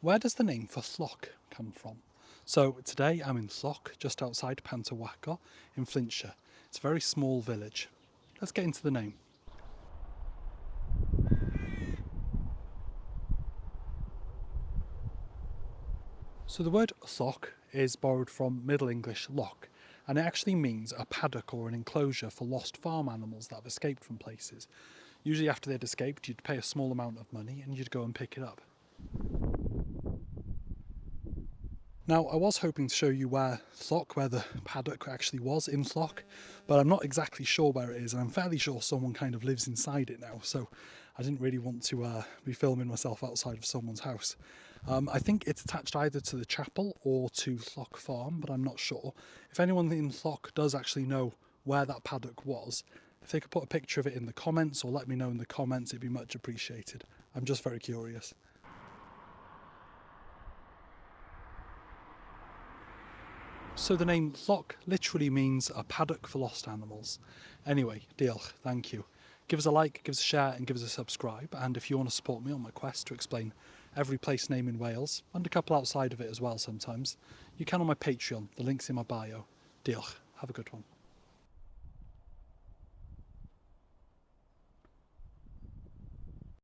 Where does the name for Lloc come from? So today I'm in Lloc, just outside Pantawaco in Flintshire. It's a very small village. Let's get into the name. So the word Lloc is borrowed from Middle English loch, and it actually means a paddock or an enclosure for lost farm animals that have escaped from places. Usually after they'd escaped, you'd pay a small amount of money and you'd go and pick it up. Now, I was hoping to show you where the paddock actually was in Lloc, but I'm not exactly sure where it is, and I'm fairly sure someone kind of lives inside it now, so I didn't really want to be filming myself outside of someone's house. I think it's attached either to the chapel or to Lloc Farm, but I'm not sure. If anyone in Lloc does actually know where that paddock was, if they could put a picture of it in the comments or let me know in the comments, it'd be much appreciated. I'm just very curious. So the name Lloc literally means a paddock for lost animals. Anyway, diolch, thank you. Give us a like, give us a share and give us a subscribe, and if you want to support me on my quest to explain every place name in Wales, and a couple outside of it as well sometimes, you can on my Patreon, the link's in my bio. Diolch, have a good one.